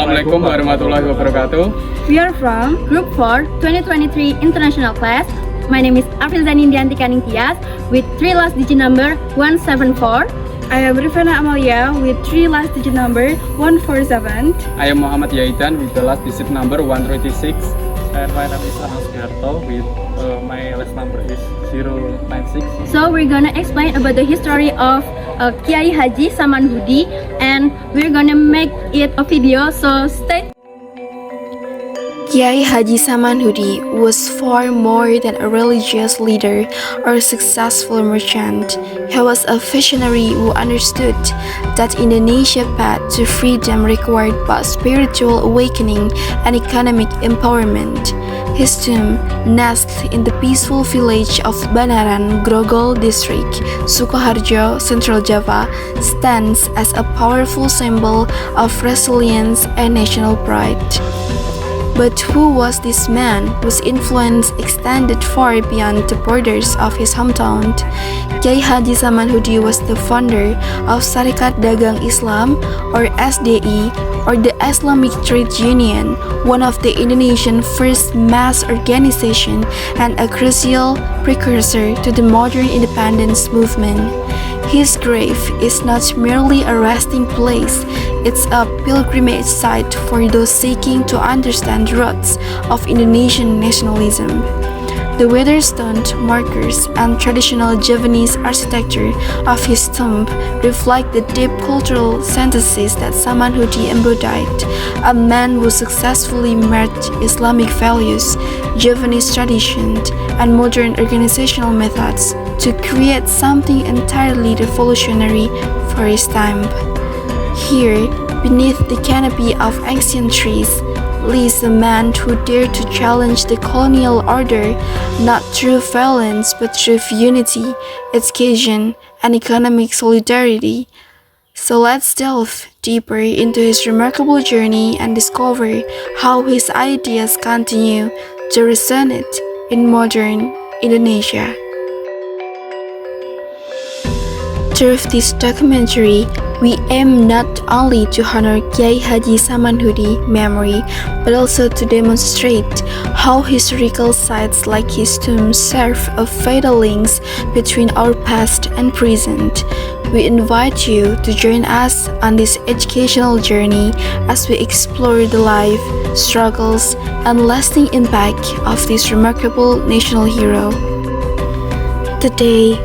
Assalamualaikum warahmatullahi wabarakatuh. We are from Group 4, 2023 International class. My name is Afrizani Indianti Kaningtias with 3 last digit number 174. I am Rifana Amalia with 3 last digit number 147. I am Muhammad Yaidan with the last digit number 136. And my name is Anas Garto with my last number is 096. So we're gonna explain about the history of Kiai Haji Samanhudi, and we're gonna make it a video, so stay. Kiai Haji Samanhudi was far more than a religious leader or a successful merchant. He was a visionary who understood that Indonesia's path to freedom required both spiritual awakening and economic empowerment. His tomb, nestled in the peaceful village of Banaran, Grogol District, Sukoharjo, Central Java, stands as a powerful symbol of resilience and national pride. But who was this man whose influence extended far beyond the borders of his hometown? Kiai Haji Samanhudi was the founder of Sarekat Dagang Islam, or SDI, or the Islamic Trade Union, one of the Indonesian first mass organization and a crucial precursor to the modern independence movement. His grave is not merely a resting place, it's a pilgrimage site for those seeking to understand the roots of Indonesian nationalism. The weather-stoned markers and traditional Javanese architecture of his tomb reflect the deep cultural synthesis that Samanhudi embodied, a man who successfully merged Islamic values, Javanese traditions, and modern organizational methods to create something entirely revolutionary for his time. Here, beneath the canopy of ancient trees, lies a man who dared to challenge the colonial order not through violence but through unity, education, and economic solidarity. So let's delve deeper into his remarkable journey and discover how his ideas continue to resonate in modern Indonesia. Through this documentary, we aim not only to honor Kiai Haji Samanhudi memory, but also to demonstrate how historical sites like his tomb serve as vital links between our past and present. We invite you to join us on this educational journey as we explore the life, struggles, and lasting impact of this remarkable national hero. Today,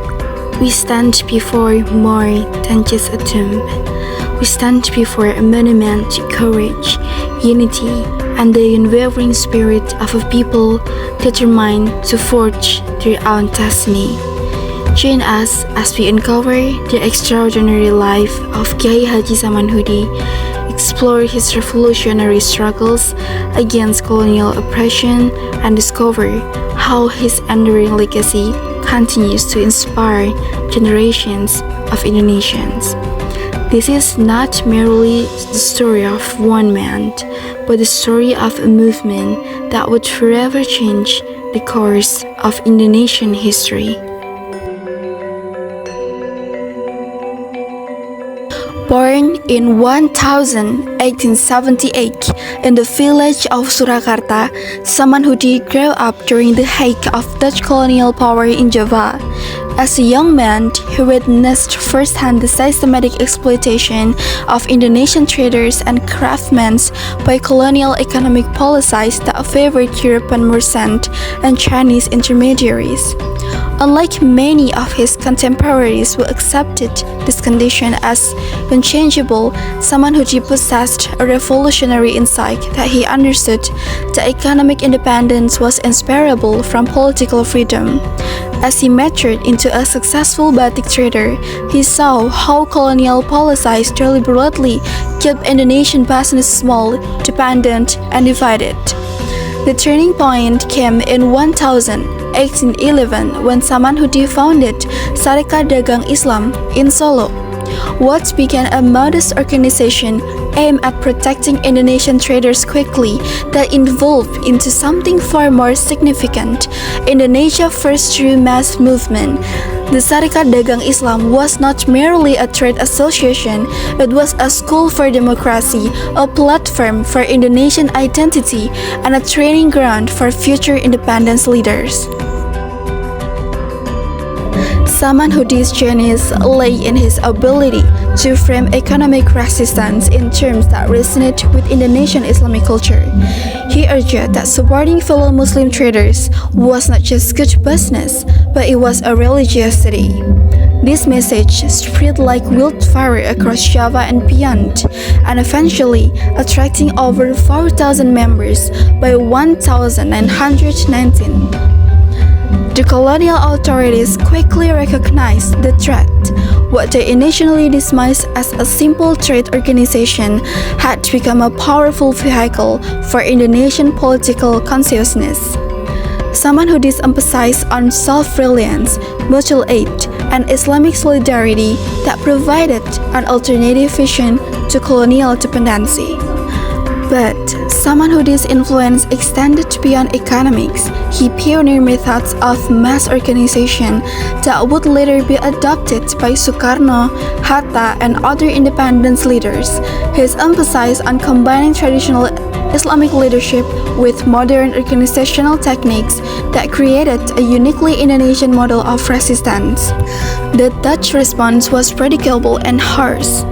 we stand before more than just a tomb. We stand before a monument to courage, unity, and the unwavering spirit of a people determined to forge their own destiny. Join us as we uncover the extraordinary life of Kiai Haji Samanhudi, explore his revolutionary struggles against colonial oppression, and discover how his enduring legacy continues to inspire generations of Indonesians. This is not merely the story of one man, but the story of a movement that would forever change the course of Indonesian history. Born in 1878 in the village of Surakarta, Samanhudi grew up during the height of Dutch colonial power in Java. As a young man, he witnessed firsthand the systematic exploitation of Indonesian traders and craftsmen by colonial economic policies that favored European merchants and Chinese intermediaries. Unlike many of his contemporaries who accepted this condition as unchangeable, Samanhudi possessed a revolutionary insight that he understood that economic independence was inseparable from political freedom. As he matured into a successful batik trader, he saw how colonial policies deliberately kept Indonesian business small, dependent, and divided. The turning point came in 1811 when Samanhudi founded Sarekat Dagang Islam in Solo. What began a modest organization aimed at protecting Indonesian traders quickly that evolved into something far more significant, Indonesia's first true mass movement. The Sarekat Dagang Islam was not merely a trade association, it was a school for democracy, a platform for Indonesian identity, and a training ground for future independence leaders. Samanhudi's genius lay in his ability to frame economic resistance in terms that resonate with Indonesian Islamic culture. He urged that supporting fellow Muslim traders was not just good business, but it was a religiosity. This message spread like wildfire across Java and beyond, and eventually attracting over 4,000 members by 1919. The colonial authorities quickly recognized the threat. What they initially dismissed as a simple trade organization had become a powerful vehicle for Indonesian political consciousness. Samanhudi's emphasis on self-reliance, mutual aid, and Islamic solidarity that provided an alternative vision to colonial dependency. But Samanhudi's influence extended beyond economics. He pioneered methods of mass organization that would later be adopted by Sukarno, Hatta, and other independence leaders. His emphasis on combining traditional Islamic leadership with modern organizational techniques that created a uniquely Indonesian model of resistance. The Dutch response was predictable and harsh.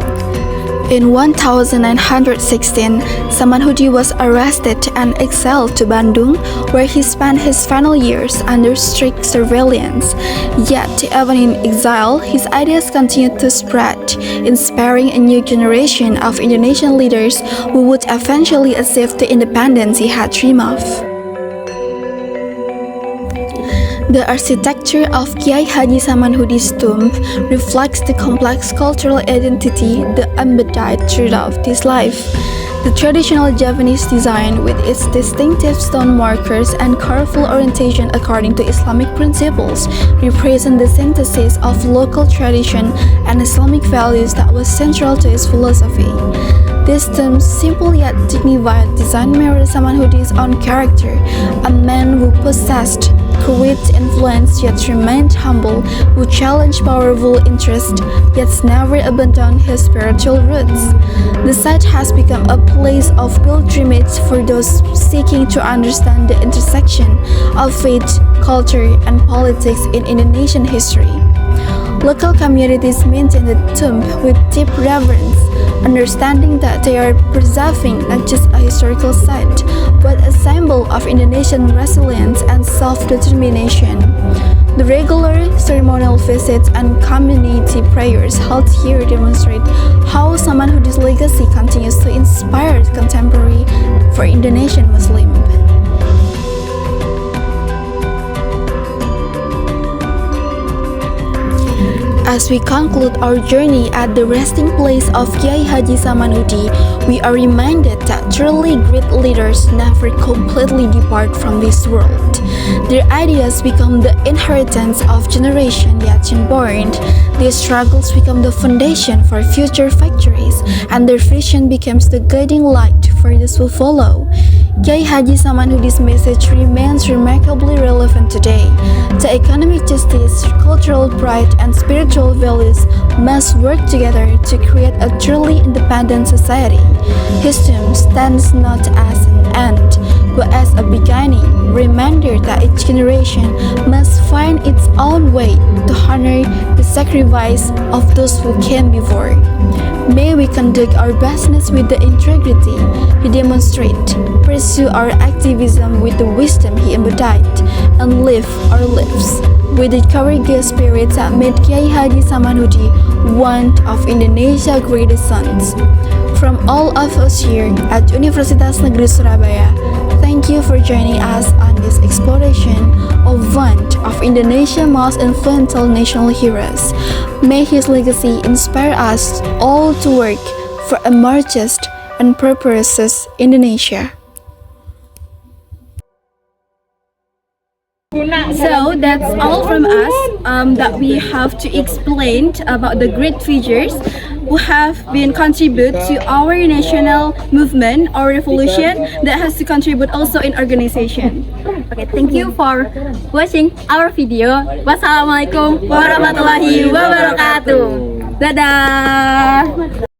In 1916, Samanhudi was arrested and exiled to Bandung, where he spent his final years under strict surveillance. Yet, even in exile, his ideas continued to spread, inspiring a new generation of Indonesian leaders who would eventually achieve the independence he had dreamed of. The architecture of Kiai Haji Samanhudi's tomb reflects the complex cultural identity that embodied throughout his life. The traditional Javanese design, with its distinctive stone markers and colorful orientation according to Islamic principles, represent the synthesis of local tradition and Islamic values that was central to his philosophy. This tomb's simple yet dignified design mirrors Samanhudi's own character, a man who possessed great influence yet remained humble, who challenged powerful interests yet never abandoned his spiritual roots. The site has become a place of pilgrimage for those seeking to understand the intersection of faith, culture, and politics in Indonesian history. Local communities maintain the tomb with deep reverence, understanding that they are preserving not just a historical site, but a symbol of Indonesian resilience and self-determination. The regular ceremonial visits and community prayers held here demonstrate how Samanhudi's legacy continues to inspire contemporary for Indonesian Muslims. As we conclude our journey at the resting place of Kiai Haji Samanhudi, we are reminded that truly great leaders never completely depart from this world. Their ideas become the inheritance of generation yet unborn. Their struggles become the foundation for future victories, and their vision becomes the guiding light for those who follow. Kiai Haji Samanhudi's message remains remarkably relevant today. The economic justice, cultural pride, and spiritual values must work together to create a truly independent society. His tomb stands not as an end, but as a beginning, reminder that each generation must find its own way to honor the sacrifice of those who came before. May we conduct our business with the integrity he demonstrated, pursue our activism with the wisdom he embodied, and live our lives with the courageous spirit that made Kiai Haji Samanhudi one of Indonesia's greatest sons. From all of us here at Universitas Negeri Surabaya, thank you for joining us on this exploration of one of Indonesia's most influential national heroes. May his legacy inspire us all to work for a more just and prosperous Indonesia. So that's all from us that we have to explain about the great figures who have been contribute to our national movement or revolution that has to contribute also in organization. Okay, thank you for watching our video. Wassalamualaikum warahmatullahi wabarakatuh. Dadah.